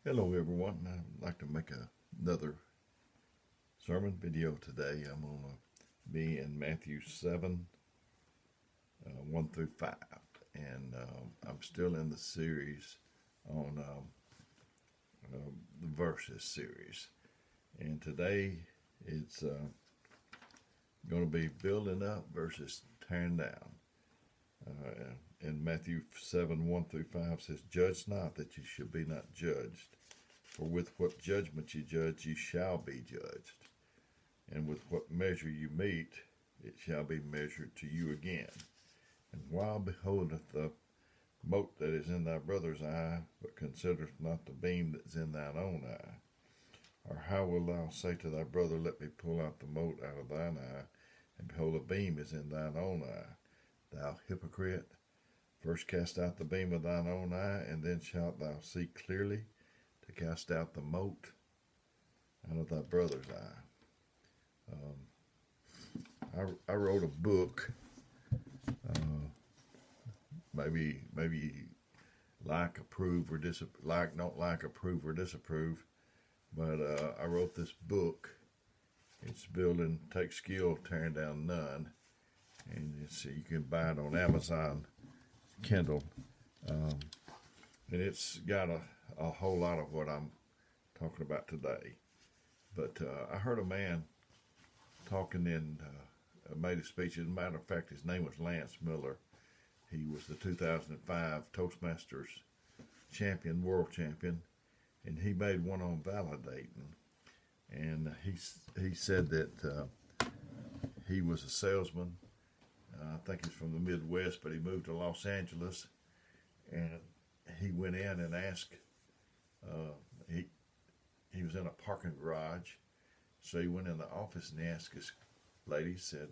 Hello, everyone. I'd like to make another sermon video today. I'm going to be in Matthew 7, 1 through 5. And I'm still in the series on the verses series. And today it's going to be building up versus tearing down. In Matthew 7, 1 through 5 says, "Judge not that you should be not judged. For with what judgment you judge, you shall be judged. And with what measure you mete, it shall be measured to you again. And why beholdeth the mote that is in thy brother's eye, but considerest not the beam that is in thine own eye? Or how wilt thou say to thy brother, Let me pull out the mote out of thine eye, and behold, a beam is in thine own eye? Thou hypocrite, first cast out the beam of thine own eye, and then shalt thou see clearly to cast out the mote out of thy brother's eye." I wrote a book. Maybe like, approve, or don't like, approve, or disapprove. But I wrote this book. It's Building Takes Skill, Tearing Down None. And you can buy it on Amazon Kindle. And it's got a whole lot of what I'm talking about today. But I heard a man talking in, made a speech. As a matter of fact, his name was Lance Miller. He was the 2005 Toastmasters champion, world champion, and he made one on validating. And he said that he was a salesman. I think he's from the Midwest, but he moved to Los Angeles, and he went in and asked. He was in a parking garage, so he went in the office and he asked his lady, said,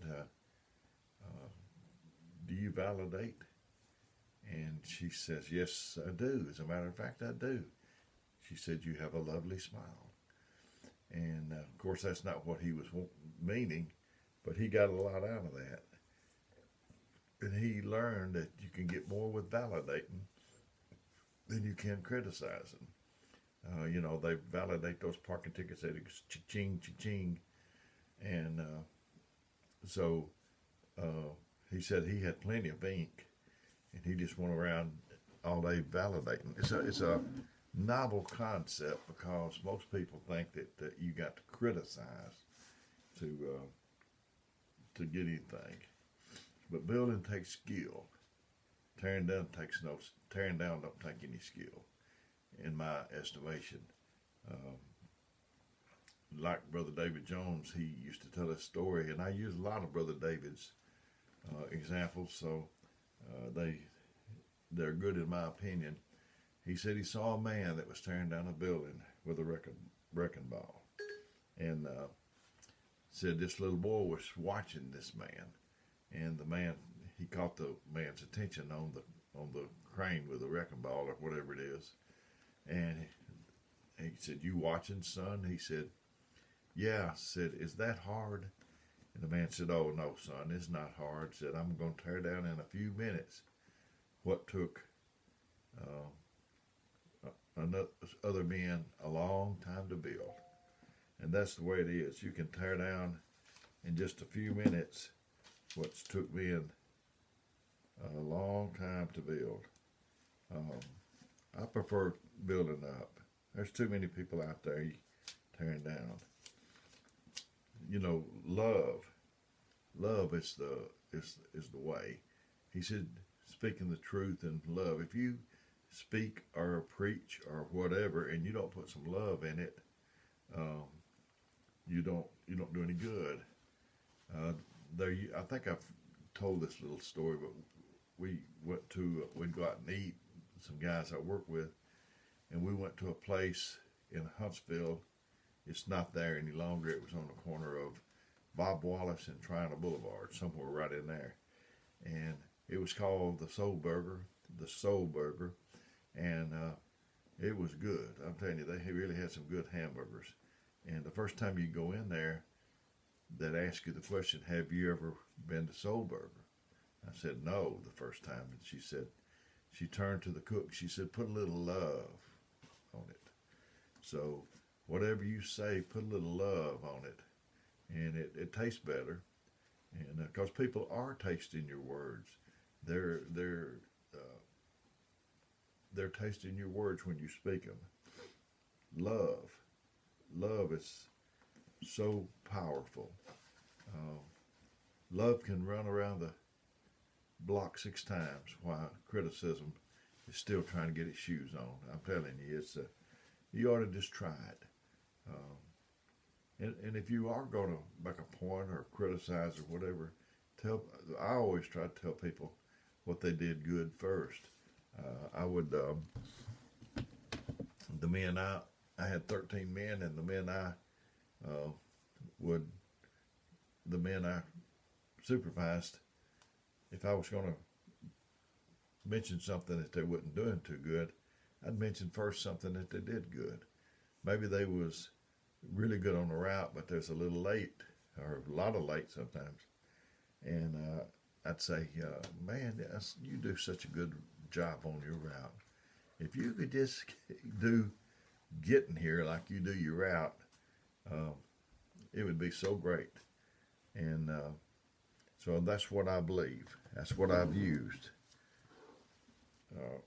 "Do you validate?" And she says, "Yes, I do. As a matter of fact, I do." She said, "You have a lovely smile." And of course, that's not what he was meaning, but he got a lot out of that. And he learned that you can get more with validating than you can criticizing. They validate those parking tickets. They cha-ching, cha-ching. And so he said he had plenty of ink, and he just went around all day validating. It's a novel concept because most people think that you got to criticize to get anything. But building takes skill. Tearing down don't take any skill, in my estimation. Like Brother David Jones, he used to tell a story, and I use a lot of Brother David's examples, so they're good in my opinion. He said he saw a man that was tearing down a building with a wrecking ball, and said this little boy was watching this man, and he caught the man's attention on the crane with the wrecking ball or whatever it is, and he said, "You watching, son?" He said, "Yeah." I said, "Is that hard?" And the man said, "Oh no, son, it's not hard." He said, "I'm going to tear down in a few minutes what took other men a long time to build." And that's the way it is. You can tear down in just a few minutes what's took men a long time to build. I prefer building up. There's too many people out there tearing down. Love is the way. He said, speaking the truth in love. If you speak or preach or whatever, and you don't put some love in it, you don't do any good. I think I've told this little story, but we'd go out and eat, some guys I work with, and we went to a place in Huntsville. It's not there any longer. It was on the corner of Bob Wallace and Triana Boulevard, somewhere right in there. And it was called the Soul Burger, and it was good. I'm telling you, they really had some good hamburgers. And the first time you go in there, they'd ask you the question, "Have you ever been to Soul Burger?" I said, "No," the first time. And she turned to the cook, she said, "Put a little love on it." So whatever you say, put a little love on it, and it tastes better. And because people are tasting your words, they're they're uh, they're tasting your words when you speak them. Love, love is so powerful. Uh, Love can run around the block 6 times while criticism is still trying to get its shoes on. I'm telling you, it's you ought to just try it. Um, and if you are going to make a point or criticize or whatever, tell. I always try to tell people what they did good first. I would the men I had 13 men, and uh, would the men I supervised, if I was going to mention something that they wasn't doing too good, I'd mention first something that they did good. Maybe they was really good on the route, but there's a little late or a lot of late sometimes. And I'd say, man, you do such a good job on your route. If you could just do getting here like you do your route, uh, it would be so great. And so that's what I believe. That's what I've used. Uh,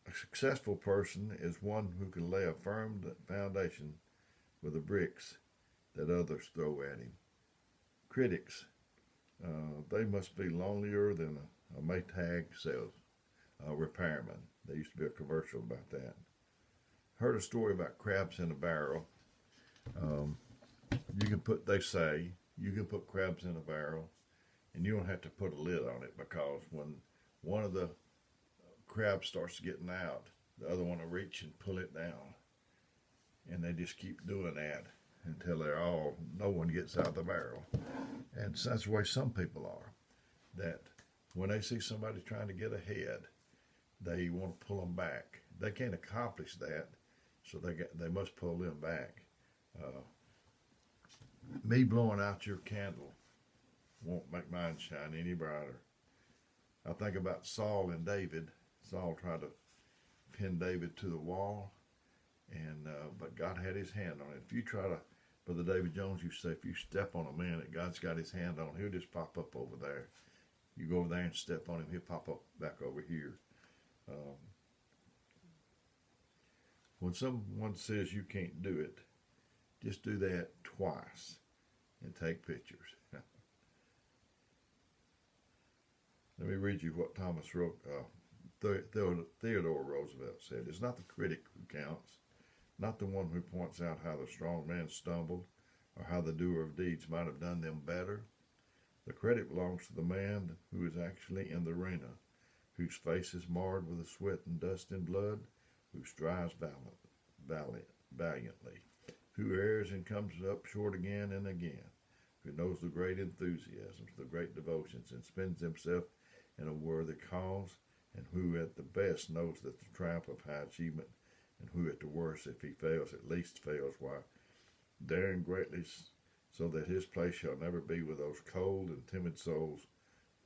a successful person is one who can lay a firm foundation with the bricks that others throw at him. Critics, they must be lonelier than a Maytag sales repairman. There used to be a commercial about that. Heard a story about crabs in a barrel. Um, they say, you can put crabs in a barrel, and you don't have to put a lid on it, because when one of the crabs starts getting out, the other one will reach and pull it down. And they just keep doing that until no one gets out of the barrel. And so that's the way some people are. That when they see somebody trying to get ahead, they want to pull them back. They can't accomplish that, so they must pull them back. Uh, Me blowing out your candle won't make mine shine any brighter. I think about Saul and David. Saul tried to pin David to the wall, and but God had his hand on it. If you try to, Brother David Jones used to say, if you step on a man that God's got his hand on, he'll just pop up over there. You go over there and step on him, he'll pop up back over here. Um, when someone says you can't do it, just do that twice and take pictures. Let me read you what Theodore Roosevelt said. It's not the critic who counts, not the one who points out how the strong man stumbled or how the doer of deeds might have done them better. The credit belongs to the man who is actually in the arena, whose face is marred with the sweat and dust and blood, who strives valiantly, who errs and comes up short again and again, who knows the great enthusiasms, the great devotions, and spends himself in a worthy cause, and who at the best knows that the triumph of high achievement, and who at the worst, if he fails, at least fails while daring greatly, so that his place shall never be with those cold and timid souls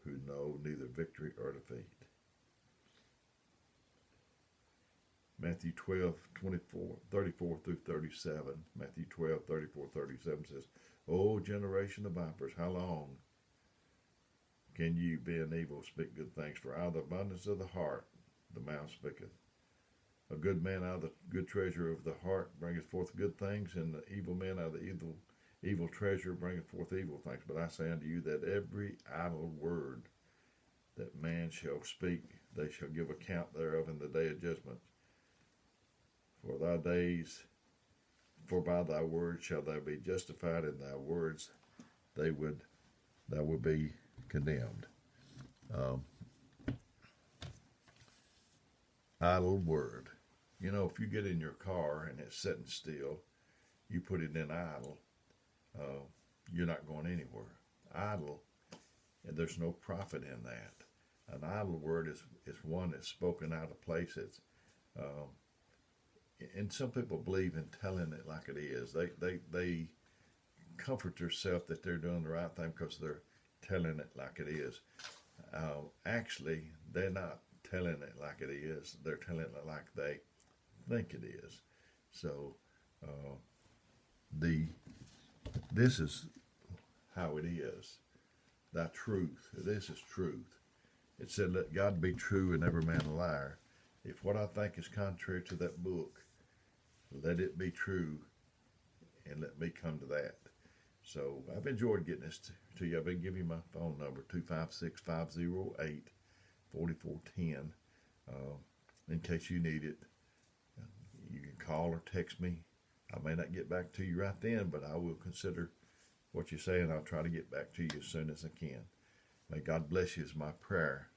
who know neither victory or defeat. Matthew 12:34 through 37. Matthew 12:34-37 says, O generation of vipers, how long can you, being evil, speak good things? For out of the abundance of the heart the mouth speaketh. A good man out of the good treasure of the heart bringeth forth good things, and the evil man out of the evil treasure bringeth forth evil things. But I say unto you that every idle word that man shall speak, they shall give account thereof in the day of judgment. For by thy words shall thou be justified, and thy words thou would be condemned. Idle word. You know, if you get in your car and it's sitting still, you put it in idle, you're not going anywhere. Idle, and there's no profit in that. An idle word is one that's spoken out of place. It's and some people believe in telling it like it is. They comfort themselves that they're doing the right thing because they're telling it like it is. Actually, they're not telling it like it is. They're telling it like they think it is. So The this is how it is. Thy truth. This is truth. It said, "Let God be true and every man a liar." If what I think is contrary to that book, let it be true, and let me come to that. So I've enjoyed getting this to you. I've been giving you my phone number, 256-508-4410, in case you need it. You can call or text me. I may not get back to you right then, but I will consider what you say, and I'll try to get back to you as soon as I can. May God bless you is my prayer.